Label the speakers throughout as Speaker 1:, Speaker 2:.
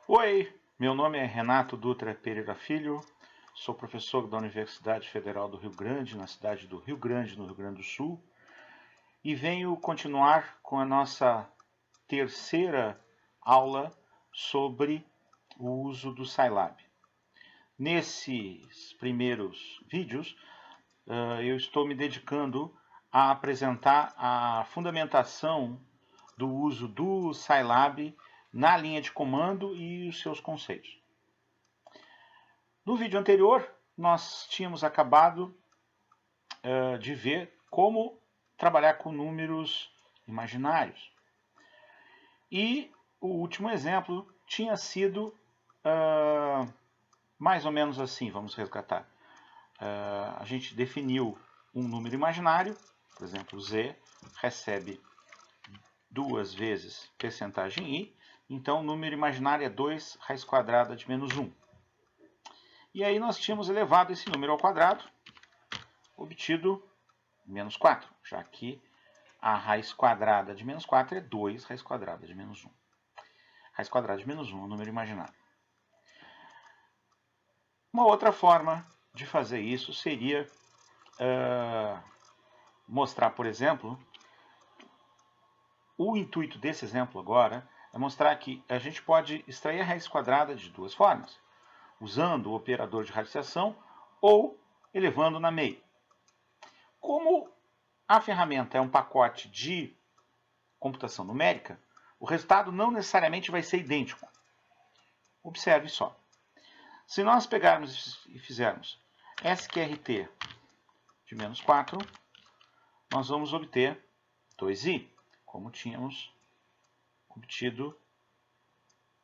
Speaker 1: Oi, meu nome é Renato Dutra Pereira Filho, sou professor da Universidade Federal do Rio Grande, na cidade do Rio Grande, no Rio Grande do Sul, e venho continuar com a nossa terceira aula sobre o uso do Scilab. Nesses primeiros vídeos, eu estou me dedicando a apresentar a fundamentação do uso do Scilab na linha de comando e os seus conceitos. No vídeo anterior, nós tínhamos acabado de ver como trabalhar com números imaginários. E o último exemplo tinha sido mais ou menos assim, vamos resgatar. A gente definiu um número imaginário, por exemplo, z, recebe 2 vezes percentagem i, então o número imaginário é 2 raiz quadrada de menos 1. E aí nós tínhamos elevado esse número ao quadrado, obtido menos 4, já que a raiz quadrada de menos 4 é 2 raiz quadrada de menos 1. Raiz quadrada de menos 1 é um número imaginário. Uma outra forma de fazer isso seria mostrar, por exemplo, o intuito desse exemplo agora é mostrar que a gente pode extrair a raiz quadrada de duas formas, usando o operador de radiciação ou elevando na MEI. Como a ferramenta é um pacote de computação numérica, o resultado não necessariamente vai ser idêntico. Observe só. Se nós pegarmos e fizermos SQRT de menos 4, nós vamos obter 2i, como tínhamos obtido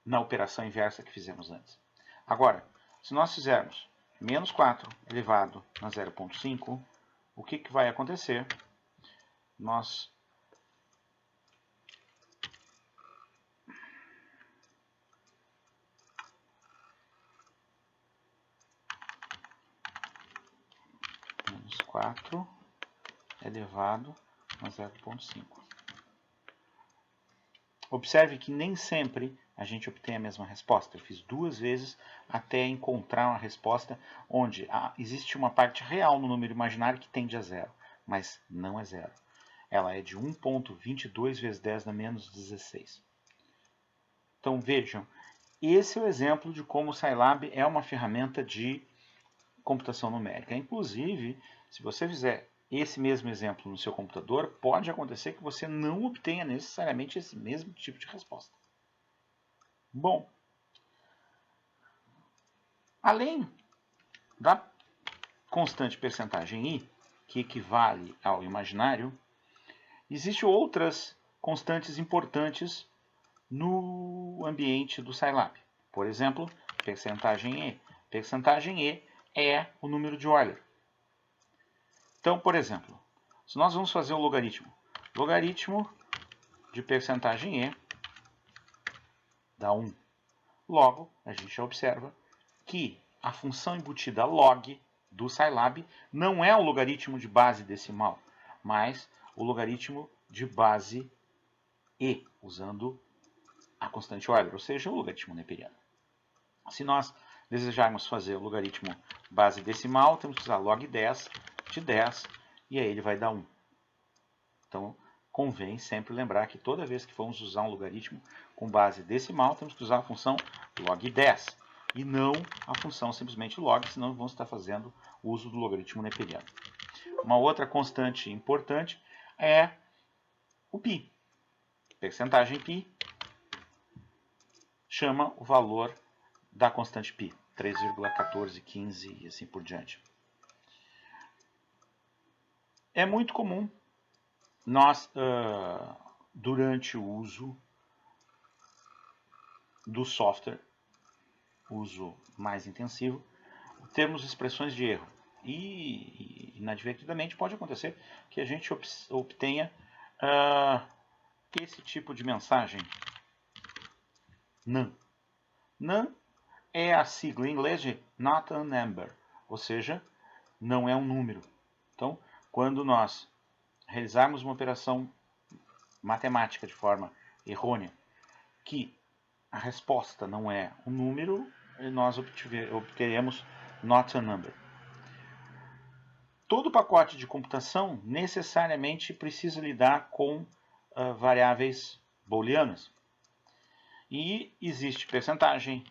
Speaker 1: na operação inversa que fizemos antes. Agora, se nós fizermos menos 4 elevado a 0,5, o que vai acontecer? Nós menos 4 elevado a 0,5. Observe que nem sempre a gente obtém a mesma resposta. Eu fiz 2 vezes até encontrar uma resposta onde existe uma parte real no número imaginário que tende a 0, mas não é 0. Ela é de 1,22 vezes 10 na menos 16. Então vejam, esse é o exemplo de como o Scilab é uma ferramenta de computação numérica. Inclusive, se você fizer esse mesmo exemplo no seu computador, pode acontecer que você não obtenha necessariamente esse mesmo tipo de resposta. Bom, além da constante percentagem i, que equivale ao imaginário, existem outras constantes importantes no ambiente do Scilab. Por exemplo, percentagem e. Percentagem e é o número de Euler. Então, por exemplo, se nós vamos fazer o logaritmo, logaritmo de percentagem e dá 1. Logo, a gente já observa que a função embutida log do Scilab não é o logaritmo de base decimal, mas o logaritmo de base e, usando a constante Euler, ou seja, o logaritmo neperiano. Se nós desejarmos fazer o logaritmo base decimal, temos que usar log 10 de 10, e aí ele vai dar 1. Então, convém sempre lembrar que toda vez que formos usar um logaritmo com base decimal, temos que usar a função log 10, e não a função simplesmente log, senão vamos estar fazendo uso do logaritmo neperiano. Uma outra constante importante é o π. Percentagem π chama o valor da constante π, 3,1415 e assim por diante. É muito comum nós, durante o uso do software, uso mais intensivo, termos expressões de erro. E inadvertidamente pode acontecer que a gente obtenha esse tipo de mensagem. None. None é a sigla em inglês de not a number, ou seja, não é um número. Então, quando nós realizarmos uma operação matemática de forma errônea, que a resposta não é um número, nós obteremos not a number. Todo pacote de computação necessariamente precisa lidar com variáveis booleanas. E existe percentagem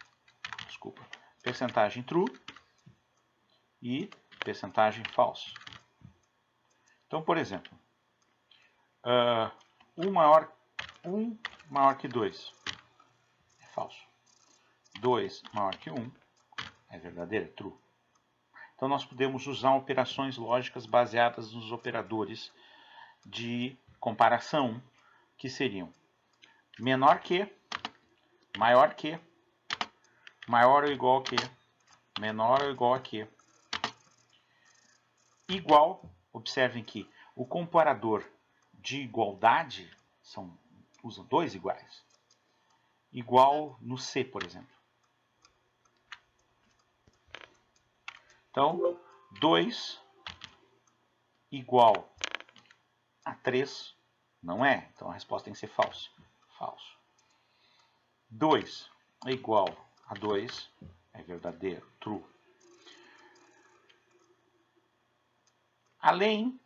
Speaker 1: true e percentagem false. Então, por exemplo, 1 maior que 2 é falso. 2 maior que 1 é verdadeiro, é true. Então, nós podemos usar operações lógicas baseadas nos operadores de comparação, que seriam menor que, maior que, maior ou igual que, menor ou igual a que, igual. Observem que o comparador de igualdade usa dois iguais. Igual no C, por exemplo. Então, 2 igual a 3 não é. Então, a resposta tem que ser falso. Falso. 2 é igual a 2 é verdadeiro, true. Além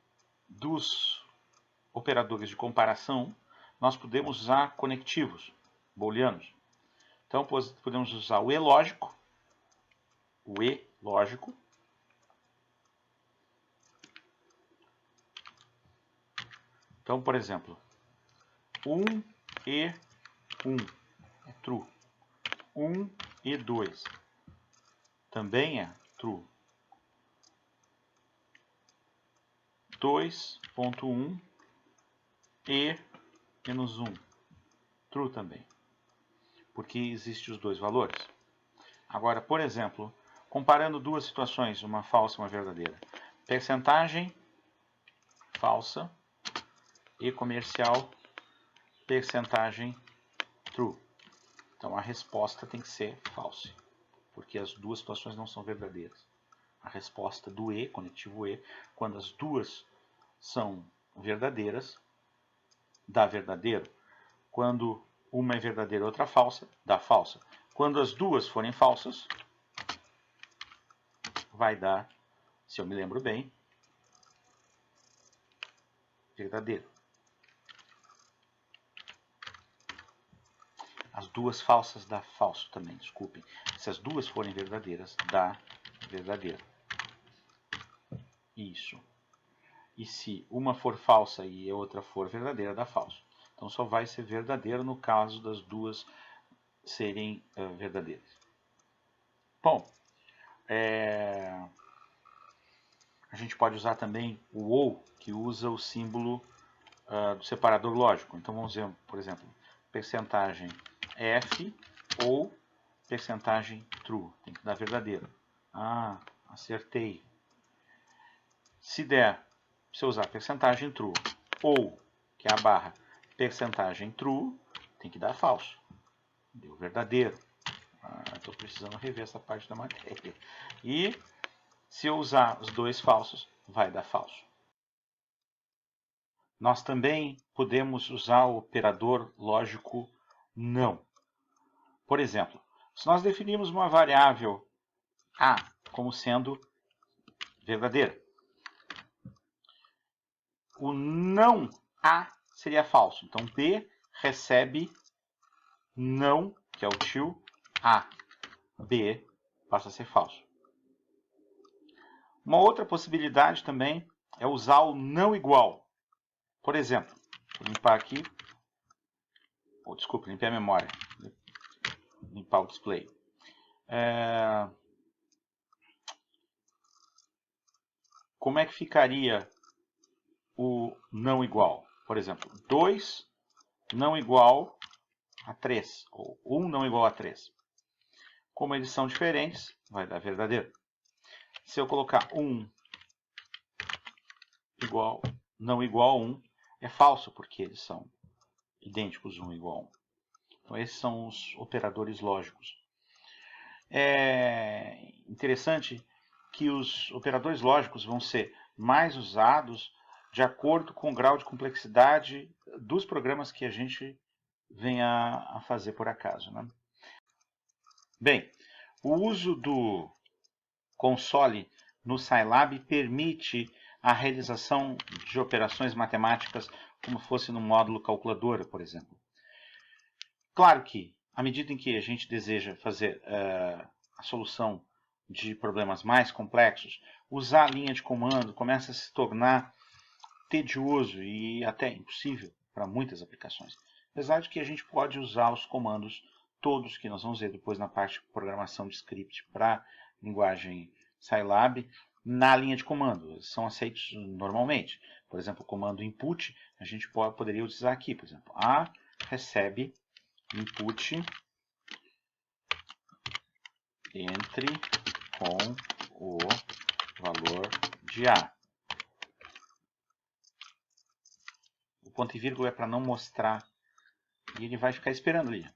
Speaker 1: dos operadores de comparação, nós podemos usar conectivos booleanos. Então, podemos usar o E lógico, Então, por exemplo, 1 e 1 é true. 1 e 2 também é true. 2.1 e menos 1, true também, porque existem os dois valores. Agora, por exemplo, comparando duas situações, uma falsa e uma verdadeira. Percentagem falsa e comercial, percentagem true. Então, a resposta tem que ser falsa, porque as duas situações não são verdadeiras. A resposta do E, conectivo E, quando as duas são verdadeiras, dá verdadeiro. Quando uma é verdadeira e outra falsa, dá falsa. Quando as duas forem falsas, vai dar, se eu me lembro bem, verdadeiro. As duas falsas dá falso também, desculpem. Se as duas forem verdadeiras, dá verdadeiro. Isso. E se uma for falsa e a outra for verdadeira, dá falso. Então só vai ser verdadeiro no caso das duas serem verdadeiras. Bom, a gente pode usar também o OU, que usa o símbolo do separador lógico. Então vamos ver, por exemplo, percentagem F ou percentagem true. Tem que dar verdadeiro. Ah, acertei. Se eu usar percentagem true ou, que é a barra, percentagem true, tem que dar falso. Deu verdadeiro. Estou precisando rever essa parte da matéria. E se eu usar os dois falsos, vai dar falso. Nós também podemos usar o operador lógico não. Por exemplo, se nós definirmos uma variável A como sendo verdadeira, o não A seria falso. Então, B recebe não, que é o tio A. B passa a ser falso. Uma outra possibilidade também é usar o não igual. Por exemplo, vou limpar aqui. Desculpa, limpar a memória. Limpar o display. Como é que ficaria o não igual? Por exemplo, 2 não igual a 3, ou 1 não igual a 3. Como eles são diferentes, vai dar verdadeiro. Se eu colocar 1 não igual a 1, é falso, porque eles são idênticos, 1 igual a 1. Então, esses são os operadores lógicos. É interessante que os operadores lógicos vão ser mais usados de acordo com o grau de complexidade dos programas que a gente venha a fazer por acaso, né? Bem, o uso do console no Scilab permite a realização de operações matemáticas como fosse no módulo calculadora, por exemplo. Claro que, à medida em que a gente deseja fazer a solução de problemas mais complexos, usar a linha de comando começa a se tornar tedioso e até impossível para muitas aplicações. Apesar de que a gente pode usar os comandos todos que nós vamos ver depois na parte de programação de script para linguagem Scilab na linha de comando. Eles são aceitos normalmente. Por exemplo, o comando input a gente poderia utilizar aqui. Por exemplo, A recebe input entre com o valor de A. O ponto e vírgula é para não mostrar e ele vai ficar esperando ali.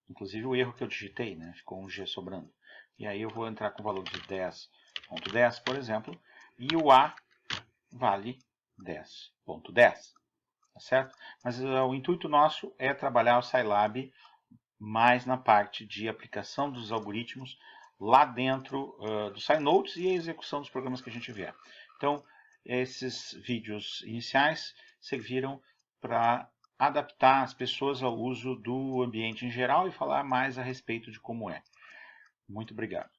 Speaker 1: Inclusive o erro que eu digitei, né? Ficou um G sobrando. E aí eu vou entrar com o valor de 10.10, por exemplo, e o A vale 10.10, tá certo? Mas o intuito nosso é trabalhar o Scilab mais na parte de aplicação dos algoritmos lá dentro do SciNotes e a execução dos programas que a gente vier. Então, esses vídeos iniciais serviram para adaptar as pessoas ao uso do ambiente em geral e falar mais a respeito de como é. Muito obrigado.